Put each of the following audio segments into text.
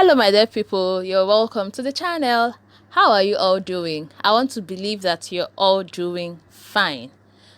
Hello my dear people, you're welcome to the channel. How are you all doing? I want to believe that you're all doing fine.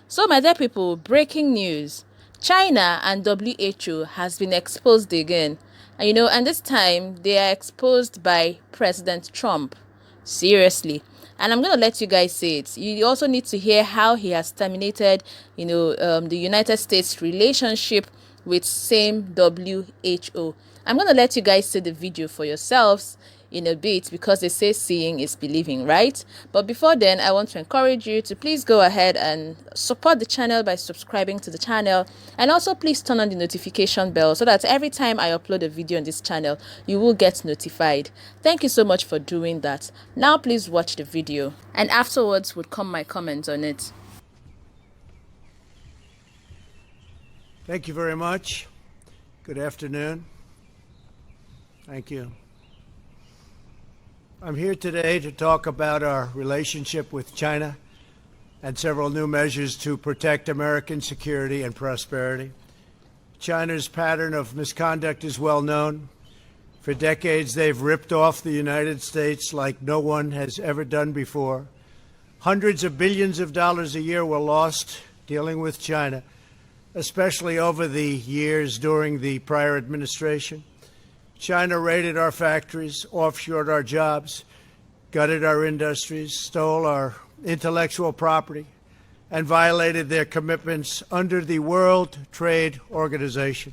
So my dear people, breaking news. China and WHO has been exposed again. And this time they are exposed by President Trump. Seriously. And I'm going to let you guys say it. You also need to hear how he has terminated, the United States relationship with same WHO. I'm going to let you guys see the video for yourselves in a bit because they say seeing is believing, right? But before then, I want to encourage you to please go ahead and support the channel by subscribing to the channel, and also please turn on the notification bell so that every time I upload a video on this channel, you will get notified. Thank you so much for doing that. Now please watch the video, and afterwards would come my comments on it. Thank you very much. Good afternoon. Thank you. I'm here today to talk about our relationship with China and several new measures to protect American security and prosperity. China's pattern of misconduct is well known. For decades, they've ripped off the United States like no one has ever done before. Hundreds of billions of dollars a year were lost dealing with China, especially over the years during the prior administration. China raided our factories, offshored our jobs, gutted our industries, stole our intellectual property, and violated their commitments under the World Trade Organization.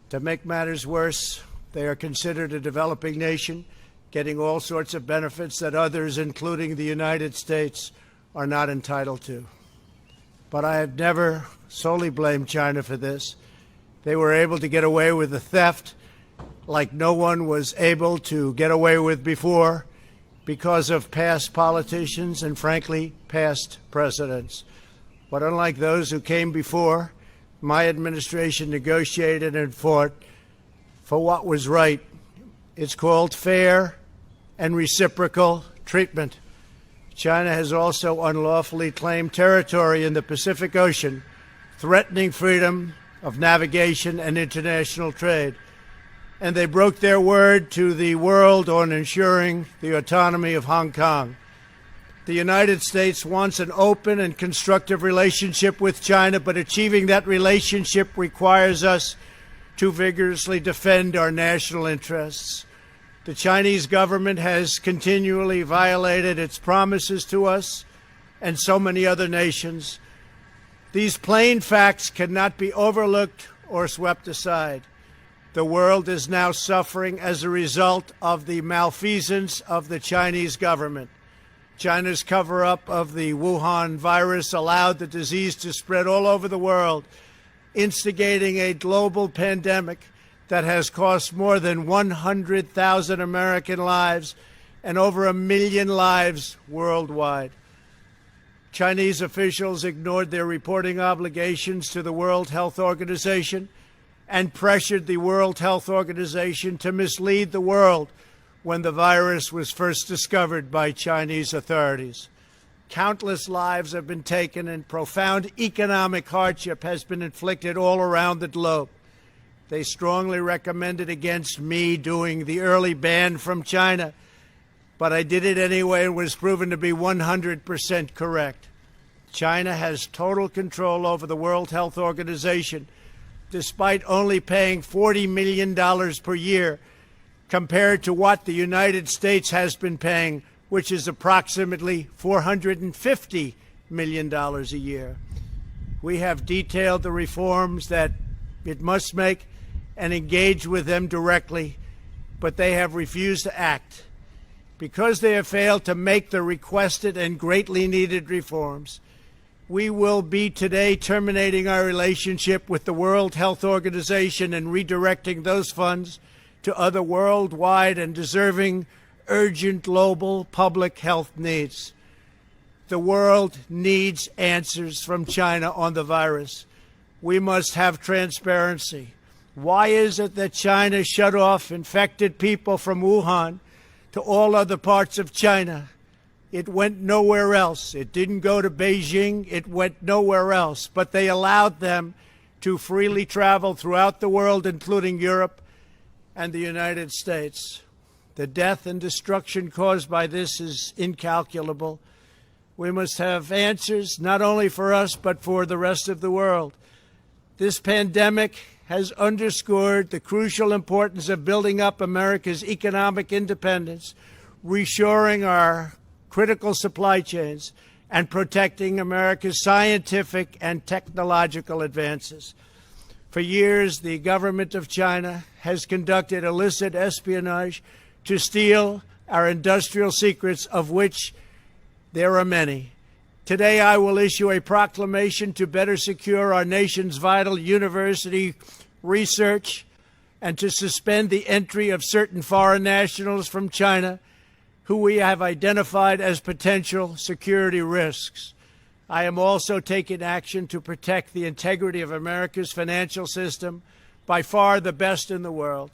To make matters worse, they are considered a developing nation, getting all sorts of benefits that others, including the United States, are not entitled to. But I have never solely blamed China for this. They were able to get away with the theft like no one was able to get away with before because of past politicians and, frankly, past presidents. But unlike those who came before, my administration negotiated and fought for what was right. It's called fair and reciprocal treatment. China has also unlawfully claimed territory in the Pacific Ocean, threatening freedom of navigation and international trade. And they broke their word to the world on ensuring the autonomy of Hong Kong. The United States wants an open and constructive relationship with China, but achieving that relationship requires us to vigorously defend our national interests. The Chinese government has continually violated its promises to us and so many other nations. These plain facts cannot be overlooked or swept aside. The world is now suffering as a result of the malfeasance of the Chinese government. China's cover-up of the Wuhan virus allowed the disease to spread all over the world, instigating a global pandemic that has cost more than 100,000 American lives and over 1 million lives worldwide. Chinese officials ignored their reporting obligations to the World Health Organization and pressured the World Health Organization to mislead the world when the virus was first discovered by Chinese authorities. Countless lives have been taken and profound economic hardship has been inflicted all around the globe. They strongly recommended against me doing the early ban from China, but I did it anyway and was proven to be 100% correct. China has total control over the World Health Organization, despite only paying $40 million per year compared to what the United States has been paying, which is approximately $450 million a year. We have detailed the reforms that it must make and engage with them directly, but they have refused to act. Because they have failed to make the requested and greatly needed reforms, we will be today terminating our relationship with the World Health Organization and redirecting those funds to other worldwide and deserving urgent global public health needs. The world needs answers from China on the virus. We must have transparency. Why is it that China shut off infected people from Wuhan to all other parts of China? It went nowhere else. It didn't go to Beijing. It went nowhere else. But they allowed them to freely travel throughout the world, including Europe, and the United States. The death and destruction caused by this is incalculable. We must have answers not only for us, but for the rest of the world. This pandemic has underscored the crucial importance of building up America's economic independence, reshoring our critical supply chains, and protecting America's scientific and technological advances. For years, the government of China has conducted illicit espionage to steal our industrial secrets, of which there are many. Today, I will issue a proclamation to better secure our nation's vital university research and to suspend the entry of certain foreign nationals from China who we have identified as potential security risks. I am also taking action to protect the integrity of America's financial system, by far the best in the world.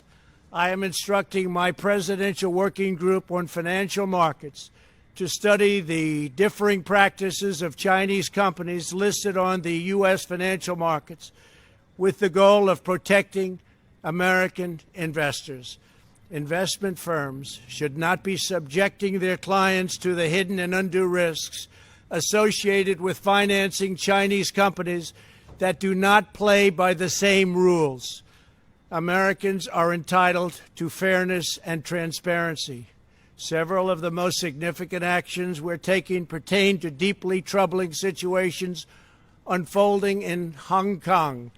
I am instructing my Presidential Working Group on Financial Markets to study the differing practices of Chinese companies listed on the U.S. financial markets with the goal of protecting American investors. Investment firms should not be subjecting their clients to the hidden and undue risks associated with financing Chinese companies that do not play by the same rules. Americans are entitled to fairness and transparency. Several of the most significant actions we're taking pertain to deeply troubling situations unfolding in Hong Kong.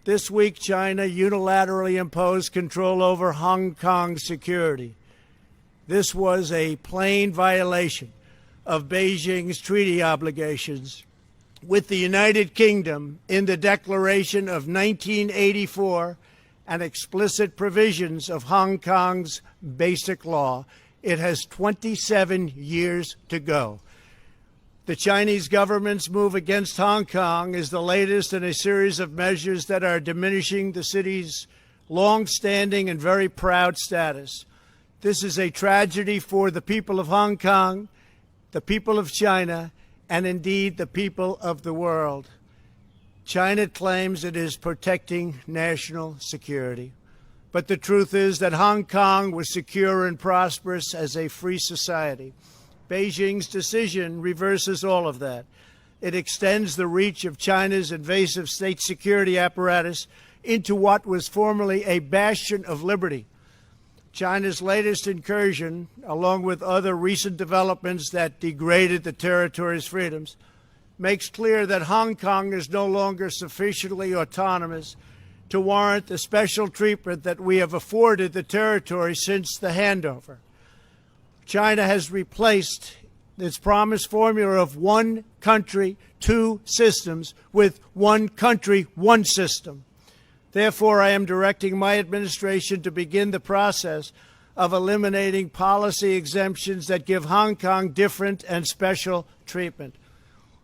This week, China unilaterally imposed control over Hong Kong's security. This was a plain violation of Beijing's treaty obligations with the United Kingdom in the Declaration of 1984 and explicit provisions of Hong Kong's Basic Law. It has 27 years to go. The Chinese government's move against Hong Kong is the latest in a series of measures that are diminishing the city's long-standing and very proud status. This is a tragedy for the people of Hong Kong, the people of China, and indeed the people of the world. China claims it is protecting national security. But the truth is that Hong Kong was secure and prosperous as a free society. Beijing's decision reverses all of that. It extends the reach of China's invasive state security apparatus into what was formerly a bastion of liberty. China's latest incursion, along with other recent developments that degraded the territory's freedoms, makes clear that Hong Kong is no longer sufficiently autonomous to warrant the special treatment that we have afforded the territory since the handover. China has replaced its promised formula of one country, two systems with one country, one system. Therefore, I am directing my administration to begin the process of eliminating policy exemptions that give Hong Kong different and special treatment.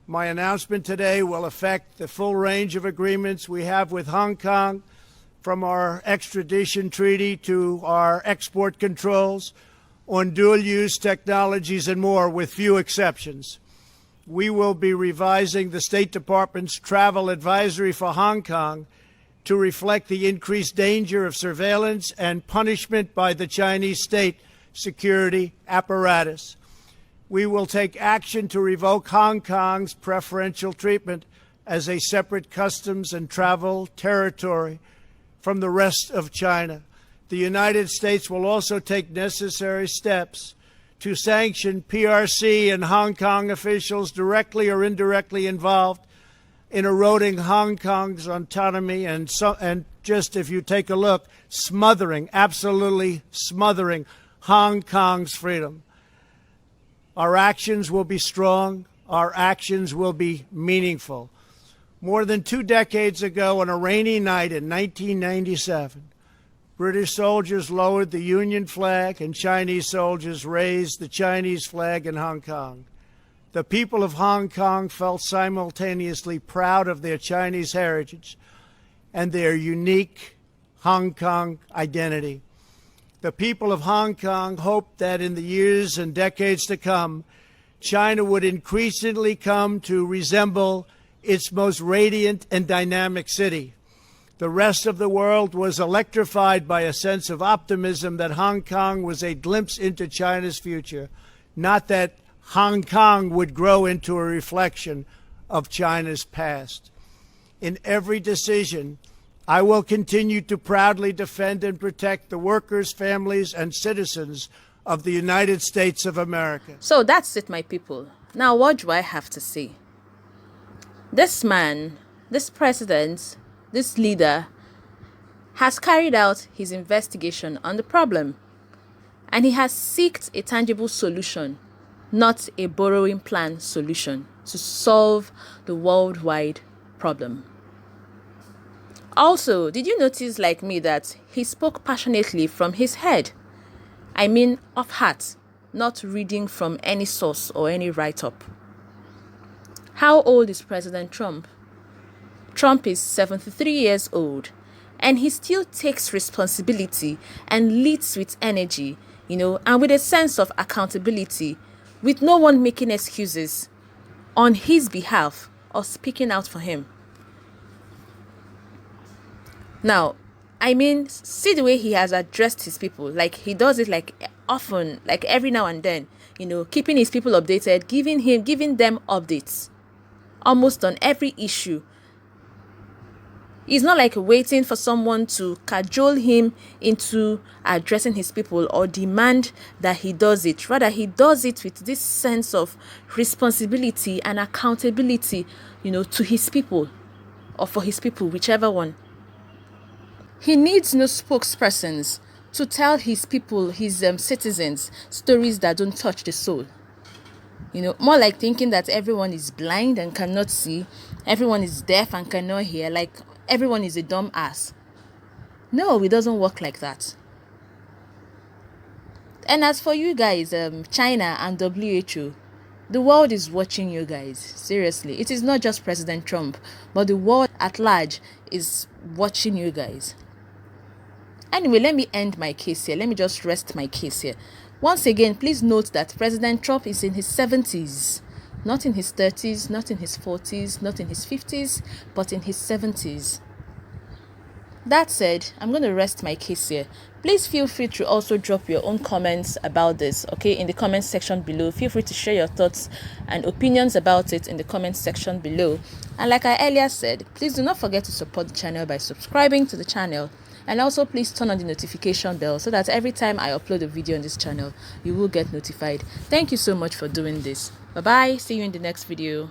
My announcement today will affect the full range of agreements we have with Hong Kong, from our extradition treaty to our export controls on dual-use technologies and more, with few exceptions. We will be revising the State Department's travel advisory for Hong Kong to reflect the increased danger of surveillance and punishment by the Chinese state security apparatus. We will take action to revoke Hong Kong's preferential treatment as a separate customs and travel territory from the rest of China. The United States will also take necessary steps to sanction PRC and Hong Kong officials directly or indirectly involved in eroding Hong Kong's autonomy and just, if you take a look, smothering, absolutely smothering Hong Kong's freedom. Our actions will be strong. Our actions will be meaningful. More than 2 decades ago, on a rainy night in 1997, British soldiers lowered the Union flag and Chinese soldiers raised the Chinese flag in Hong Kong. The people of Hong Kong felt simultaneously proud of their Chinese heritage and their unique Hong Kong identity. The people of Hong Kong hoped that in the years and decades to come, China would increasingly come to resemble its most radiant and dynamic city. The rest of the world was electrified by a sense of optimism that Hong Kong was a glimpse into China's future, not that Hong Kong would grow into a reflection of China's past. In every decision, I will continue to proudly defend and protect the workers, families, and citizens of the United States of America. So that's it, my people. Now, what do I have to say? This man, this president, this leader has carried out his investigation on the problem, and he has sought a tangible solution, not a borrowing plan solution, to solve the worldwide problem. Also, did you notice, like me, that he spoke passionately from his head? I mean, of heart, not reading from any source or any write-up. How old is President Trump? Trump is 73 years old, and he still takes responsibility and leads with energy, and with a sense of accountability, with no one making excuses on his behalf or speaking out for him. Now, I mean, see the way he has addressed his people. Like, he does it like often, like every now and then, keeping his people updated, giving them updates almost on every issue. He's not like waiting for someone to cajole him into addressing his people or demand that he does it. Rather, he does it with this sense of responsibility and accountability, to his people or for his people, whichever one. He needs no spokespersons to tell his people, his citizens, stories that don't touch the soul. More like thinking that everyone is blind and cannot see, everyone is deaf and cannot hear, like everyone is a dumb ass. No, it doesn't work like that. And as for you guys, China and WHO, the world is watching you guys. Seriously, it is not just President Trump, but the world at large is watching you guys. Anyway, let me end my case here. Let me just rest my case here. Once again, please note that President Trump is in his 70s, not in his 30s, not in his 40s, not in his 50s, but in his 70s. That said, I'm going to rest my case here. Please feel free to also drop your own comments about this, okay, in the comment section below. Feel free to share your thoughts and opinions about it in the comment section below. And like I earlier said, please do not forget to support the channel by subscribing to the channel. And also please turn on the notification bell so that every time I upload a video on this channel, you will get notified. Thank you so much for doing this. Bye-bye. See you in the next video.